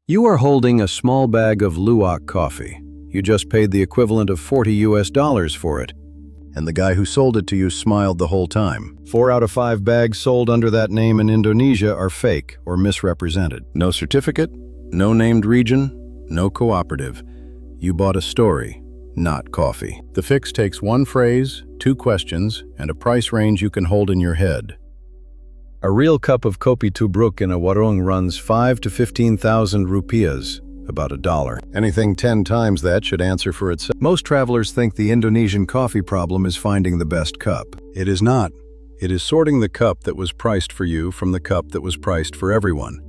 You are holding a small bag of Luwak coffee. You just paid the equivalent of $40 for it. And the guy who sold it to you smiled the whole time. 4 out of 5 bags sold under that name in Indonesia are fake or misrepresented. No certificate, no named region, no cooperative. You bought a story, not coffee. The fix takes one phrase, 2 questions, and a price range you can hold in your head. A real cup of kopi tubruk in a warung runs 5 to 15,000 rupiahs, about $1. Anything 10 times that should answer for itself. Most travelers think the Indonesian coffee problem is finding the best cup. It is not. It is sorting the cup that was priced for you from the cup that was priced for everyone.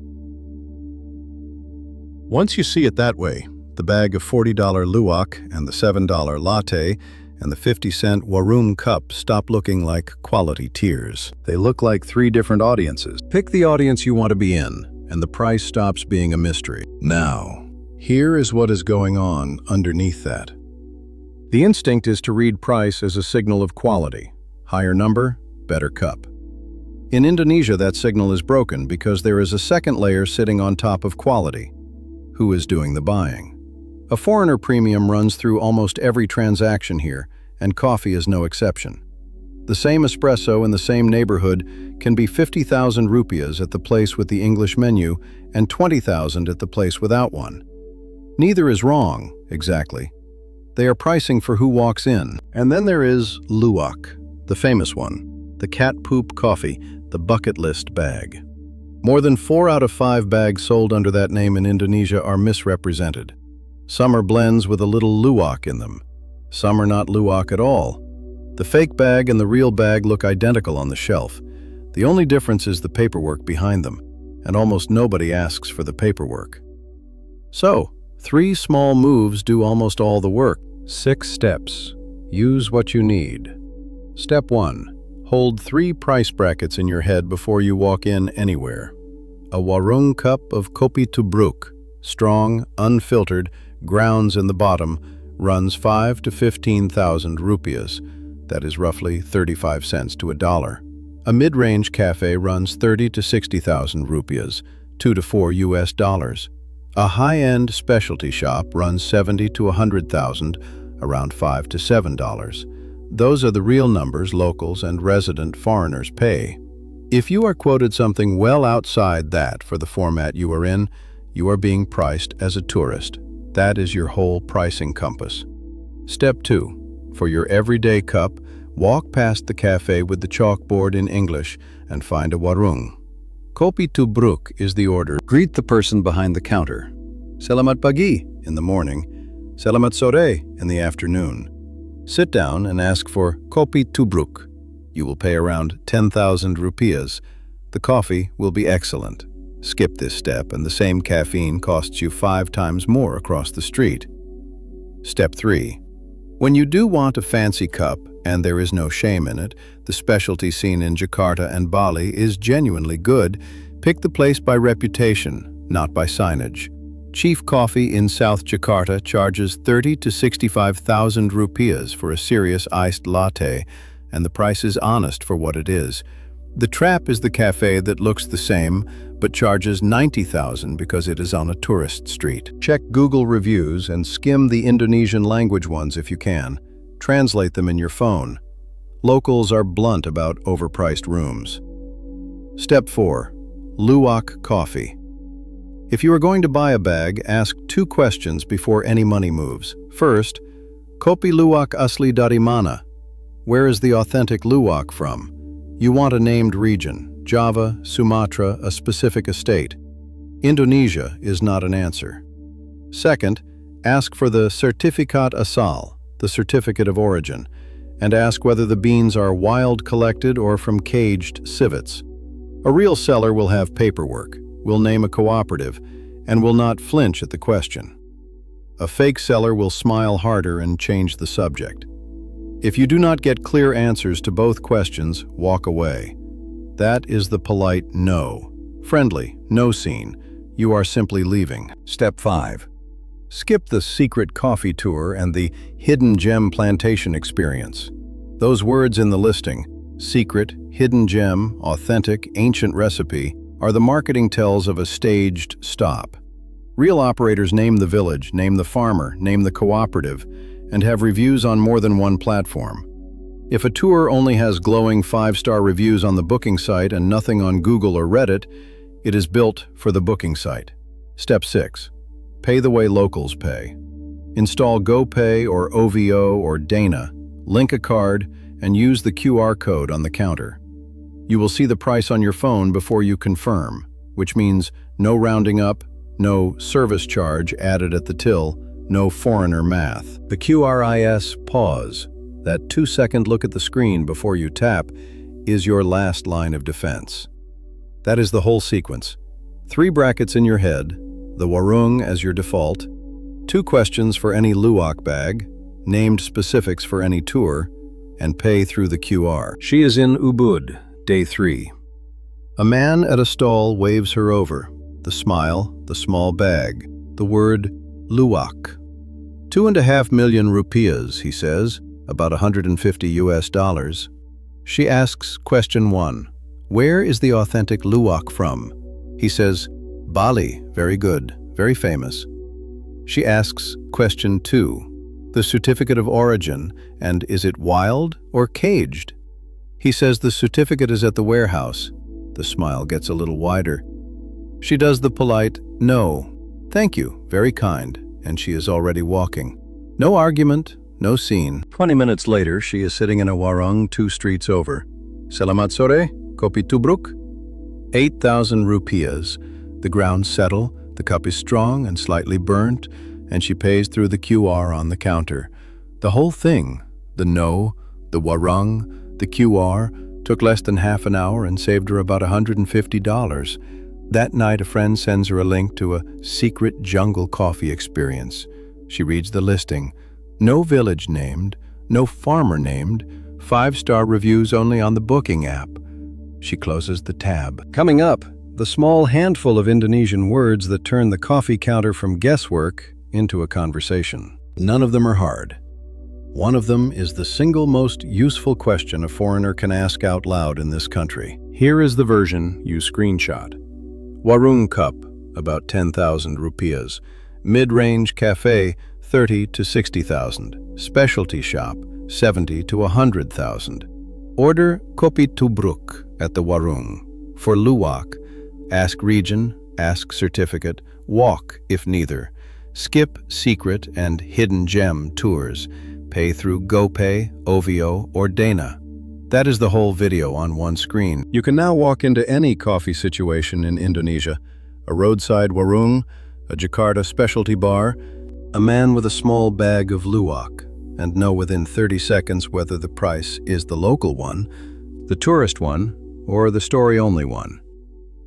Once you see it that way, the bag of $40 luwak and the $7 latte and the 50-cent warung cup stop looking like quality tiers. They look like 3 different audiences. Pick the audience you want to be in, and the price stops being a mystery. Now, here is what is going on underneath that. The instinct is to read price as a signal of quality. Higher number, better cup. In Indonesia, that signal is broken because there is a second layer sitting on top of quality. Who is doing the buying? A foreigner premium runs through almost every transaction here, and coffee is no exception. The same espresso in the same neighborhood can be 50,000 rupiahs at the place with the English menu and 20,000 at the place without one. Neither is wrong, exactly. They are pricing for who walks in. And then there is Luwak, the famous one, the cat poop coffee, the bucket list bag. More than 4 out of 5 bags sold under that name in Indonesia are misrepresented. Some are blends with a little luwak in them. Some are not luwak at all. The fake bag and the real bag look identical on the shelf. The only difference is the paperwork behind them, and almost nobody asks for the paperwork. So, 3 small moves do almost all the work. 6 steps. Use what you need. Step 1. Hold 3 price brackets in your head before you walk in anywhere. A warung cup of kopi tubruk, strong, unfiltered, grounds in the bottom, runs 5 to 15,000 rupiahs. That is roughly 35 cents to $1. A mid-range cafe runs 30 to 60,000 rupiahs, $2 to $4. A high-end specialty shop runs 70 to 100,000, around $5 to $7. Those are the real numbers locals and resident foreigners pay. If you are quoted something well outside that for the format you are in, you are being priced as a tourist. That is your whole pricing compass. Step 2. For your everyday cup, walk past the cafe with the chalkboard in English and find a warung. Kopi tubruk is the order. Greet the person behind the counter. Selamat pagi in the morning. Selamat sore in the afternoon. Sit down and ask for kopi tubruk. You will pay around 10,000 rupiahs. The coffee will be excellent. Skip this step and the same caffeine costs you 5 times more across the street. Step 3. When you do want a fancy cup, and there is no shame in it, the specialty scene in Jakarta and Bali is genuinely good, pick the place by reputation, not by signage. Chief Coffee in South Jakarta charges 30 to 65,000 rupiahs for a serious iced latte, and the price is honest for what it is. The trap is the cafe that looks the same, but charges 90,000 because it is on a tourist street. Check Google reviews and skim the Indonesian language ones if you can. Translate them in your phone. Locals are blunt about overpriced rooms. Step 4. Luwak coffee. If you are going to buy a bag, ask 2 questions before any money moves. First, kopi luwak asli dari mana? Where is the authentic luwak from? You want a named region, Java, Sumatra, a specific estate. Indonesia is not an answer. Second, ask for the certifikat asal, the certificate of origin, and ask whether the beans are wild collected or from caged civets. A real seller will have paperwork, will name a cooperative, and will not flinch at the question. A fake seller will smile harder and change the subject. If you do not get clear answers to both questions, walk away. That is the polite no. Friendly, no scene. You are simply leaving. Step 5. Skip the secret coffee tour and the hidden gem plantation experience. Those words in the listing, secret, hidden gem, authentic, ancient recipe, are the marketing tells of a staged stop. Real operators name the village, name the farmer, name the cooperative, and have reviews on more than one platform. If a tour only has glowing 5-star reviews on the booking site and nothing on Google or Reddit, it is built for the booking site. Step 6. Pay the way locals pay. Install GoPay or OVO or Dana, link a card, and use the QR code on the counter. You will see the price on your phone before you confirm, which means no rounding up, no service charge added at the till, no foreigner math. The QRIS pause, that 2-second look at the screen before you tap, is your last line of defense. That is the whole sequence. 3 brackets in your head, the warung as your default, 2 questions for any Luwak bag, named specifics for any tour, and pay through the QR. She is in Ubud, day 3. A man at a stall waves her over. The smile, the small bag, the word Luwak. 2.5 million rupiahs, he says, about $150. She asks question 1. Where is the authentic Luwak from? He says, Bali, very good, very famous. She asks question 2. The certificate of origin, and is it wild or caged? He says the certificate is at the warehouse. The smile gets a little wider. She does the polite, no, thank you, very kind, and she is already walking. No argument, no scene. 20 minutes later, she is sitting in a warung 2 streets over. Selamat sore, kopi tubruk? 8,000 rupiahs. The grounds settle, the cup is strong and slightly burnt, and she pays through the QR on the counter. The whole thing, the no, the warung, the QR, took less than half an hour and saved her about $150. That night, a friend sends her a link to a secret jungle coffee experience. She reads the listing. No village named, no farmer named, 5-star reviews only on the booking app. She closes the tab. Coming up, the small handful of Indonesian words that turn the coffee counter from guesswork into a conversation. None of them are hard. One of them is the single most useful question a foreigner can ask out loud in this country. Here is the version you screenshot. Warung cup, about 10,000 rupiahs. Mid-range café, 30 to 60,000. Specialty shop, 70 to 100,000. Order kopi tubruk at the warung. For Luwak, ask region, ask certificate, walk if neither. Skip secret and hidden gem tours. Pay through GoPay, OVO, or Dana. That is the whole video on one screen. You can now walk into any coffee situation in Indonesia. A roadside warung, a Jakarta specialty bar, a man with a small bag of Luwak, and know within 30 seconds whether the price is the local one, the tourist one, or the story-only one.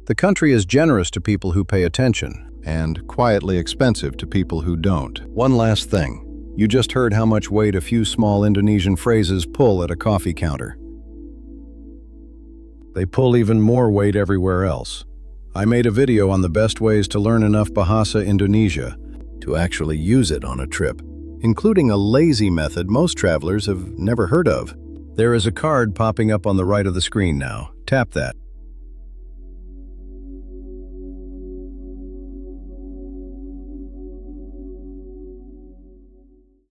The country is generous to people who pay attention, and quietly expensive to people who don't. One last thing. You just heard how much weight a few small Indonesian phrases pull at a coffee counter. They pull even more weight everywhere else. I made a video on the best ways to learn enough Bahasa Indonesia to actually use it on a trip, including a lazy method most travelers have never heard of. There is a card popping up on the right of the screen now. Tap that.